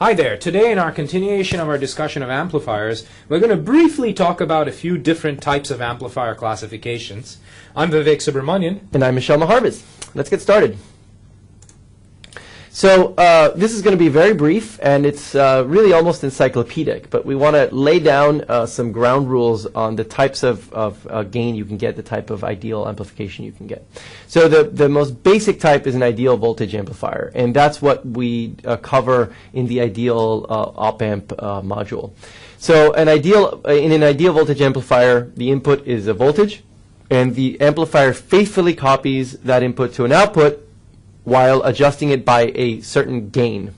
Hi there. Today in our continuation of our discussion of amplifiers, we're going to briefly talk about a few different types of amplifier classifications. I'm Vivek Subramanian. And I'm Michelle Maharbis. Let's get started. So this is going to be very brief, and it's really almost encyclopedic, but we want to lay down some ground rules on the types of gain you can get, the type of ideal amplification you can get. So the most basic type is an ideal voltage amplifier, and that's what we cover in the ideal op-amp module. So in an ideal voltage amplifier, the input is a voltage, and the amplifier faithfully copies that input to an output while adjusting it by a certain gain.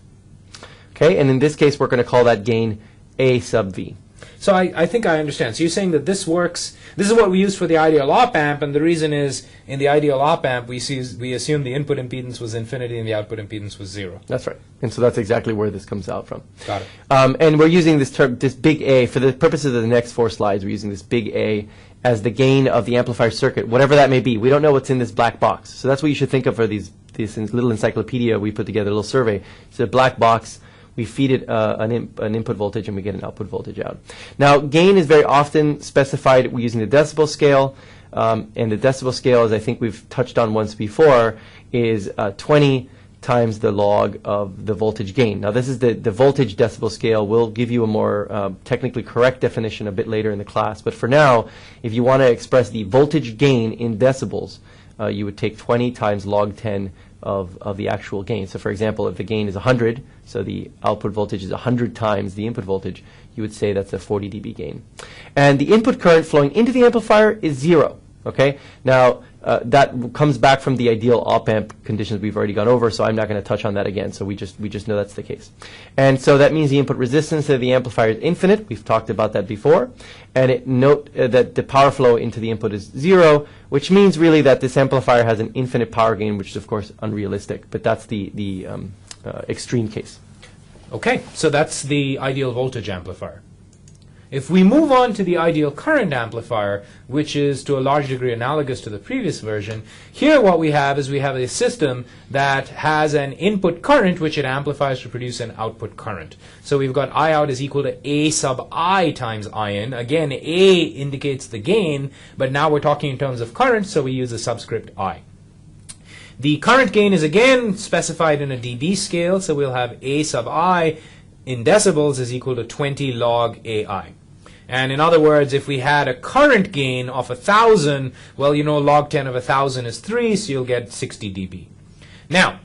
Okay, and in this case we're going to call that gain A sub V. So I think I understand. So you're saying that this works, this is what we use for the ideal op-amp, and the reason is in the ideal op-amp we assume the input impedance was infinity and the output impedance was 0. That's right. And so that's exactly where this comes out from. Got it. And we're using this term, this big A, for the purposes of the next 4 slides, we're using this big A as the gain of the amplifier circuit, whatever that may be. We don't know what's in this black box. So that's what you should think of for this little encyclopedia we put together, a little survey. It's a black box. We feed it an input voltage and we get an output voltage out. Now, gain is very often specified using the decibel scale. And the decibel scale, as I think we've touched on once before, is 20 times the log of the voltage gain. Now, this is the voltage decibel scale. We'll give you a more technically correct definition a bit later in the class. But for now, if you want to express the voltage gain in decibels, you would take 20 times log 10 of the actual gain. So for example, if the gain is 100, so the output voltage is 100 times the input voltage, you would say that's a 40 dB gain. And the input current flowing into the amplifier is 0. Okay? Now, that comes back from the ideal op-amp conditions we've already gone over, so I'm not going to touch on that again, so we just know that's the case. And so that means the input resistance of the amplifier is infinite. We've talked about that before. And note that the power flow into the input is 0, which means really that this amplifier has an infinite power gain, which is of course unrealistic, but that's the extreme case. Okay, so that's the ideal voltage amplifier. If we move on to the ideal current amplifier, which is to a large degree analogous to the previous version, here what we have is we have a system that has an input current which it amplifies to produce an output current. So we've got I out is equal to A sub I times In. Again, A indicates the gain, but now we're talking in terms of current, so we use the subscript I. The current gain is again specified in a dB scale, so we'll have A sub I in decibels is equal to 20 log AI. And in other words, if we had a current gain of 1,000, well, you know log 10 of 1,000 is 3, so you'll get 60 dB. Now,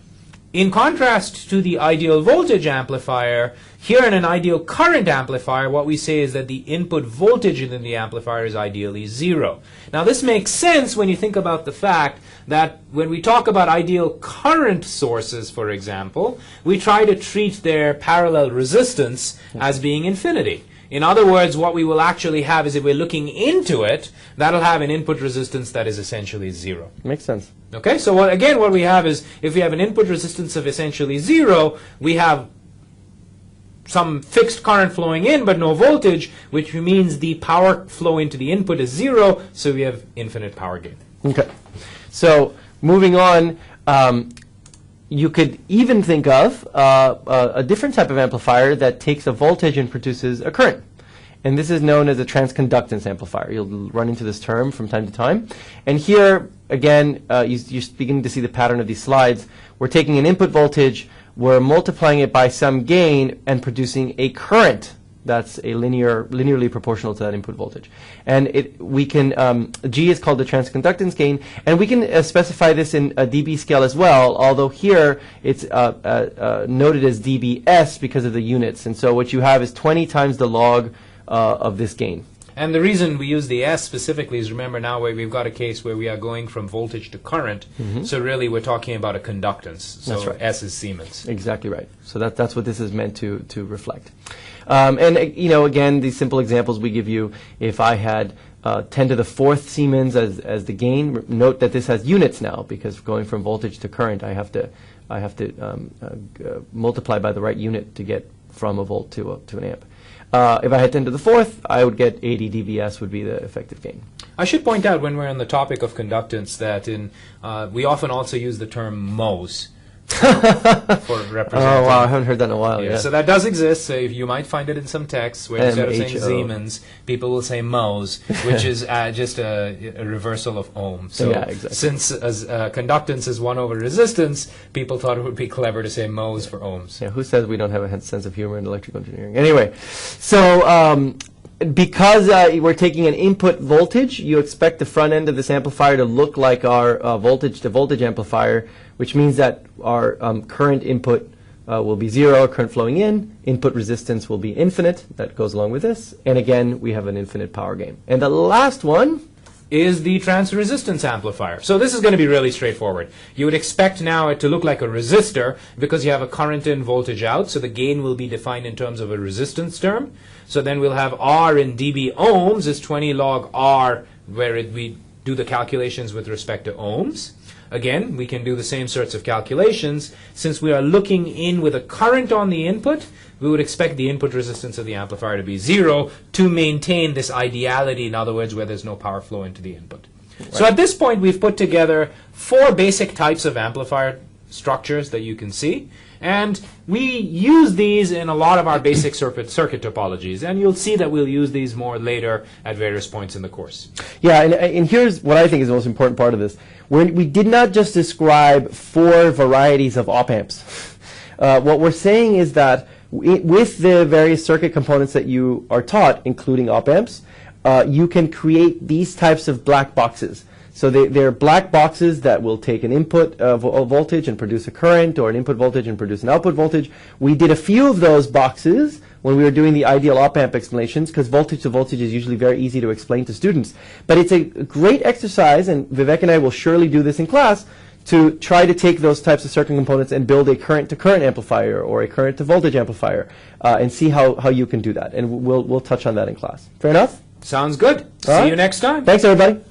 in contrast to the ideal voltage amplifier, here in an ideal current amplifier, what we say is that the input voltage in the amplifier is ideally 0. Now, this makes sense when you think about the fact that when we talk about ideal current sources, for example, we try to treat their parallel resistance as being infinity. In other words, what we will actually have is if we're looking into it, that'll have an input resistance that is essentially 0. Makes sense. Okay, so what we have is if we have an input resistance of essentially 0, we have some fixed current flowing in but no voltage, which means the power flow into the input is 0, so we have infinite power gain. Okay, so moving on, you could even think of a different type of amplifier that takes a voltage and produces a current. And this is known as a transconductance amplifier. You'll run into this term from time to time. And here, again, you're beginning to see the pattern of these slides. We're taking an input voltage, we're multiplying it by some gain, and producing a current that's a linearly proportional to that input voltage. And G is called the transconductance gain, and we can specify this in a dB scale as well, although here it's noted as dBs because of the units. And so what you have is 20 times the log of this gain. And the reason we use the S specifically is, remember now we've got a case where we are going from voltage to current, so really we're talking about a conductance. So that's right. S is Siemens. Exactly right. So that's what this is meant to reflect. And you know, again, these simple examples we give you, if I had 10 to the 4th Siemens as the gain, note that this has units now, because going from voltage to current, I have to multiply by the right unit to get from a volt to an amp. If I had 10 to the 4th, I would get 80 dBs would be the effective gain. I should point out when we're on the topic of conductance that we often also use the term mhos. for representing. Oh, wow, I haven't heard that in a while. Yeah, Yeah. so that does exist. So if you might find it in some texts where instead of saying MHO. Siemens, people will say Mohs, which is just a reversal of ohm. So Yeah, exactly. since conductance is 1 over resistance, people thought it would be clever to say Mohs for ohms. Yeah, who says we don't have a sense of humor in electrical engineering? Anyway, so because we're taking an input voltage, you expect the front end of this amplifier to look like our voltage-to-voltage amplifier, which means that our current input will be 0, current flowing in, input resistance will be infinite, that goes along with this, and again, we have an infinite power gain. And the last one is the transfer resistance amplifier. So this is going to be really straightforward. You would expect now it to look like a resistor because you have a current in, voltage out, so the gain will be defined in terms of a resistance term. So then we'll have R in dB ohms is 20 log R, where we do the calculations with respect to ohms. Again, we can do the same sorts of calculations. Since we are looking in with a current on the input, we would expect the input resistance of the amplifier to be 0 to maintain this ideality, in other words, where there's no power flow into the input. Right. So at this point, we've put together 4 basic types of amplifier structures that you can see. And we use these in a lot of our basic circuit topologies. And you'll see that we'll use these more later at various points in the course. Yeah, and here's what I think is the most important part of this. We did not just describe 4 varieties of op-amps. What we're saying is that with the various circuit components that you are taught, including op-amps, you can create these types of black boxes. So they're black boxes that will take an input voltage and produce a current, or an input voltage and produce an output voltage. We did a few of those boxes when we were doing the ideal op-amp explanations, because voltage to voltage is usually very easy to explain to students. But it's a great exercise, and Vivek and I will surely do this in class, to try to take those types of circuit components and build a current-to-current amplifier or a current-to-voltage amplifier, and see how you can do that. And we'll touch on that in class. Fair enough? Sounds good. See you next time. Thanks, everybody.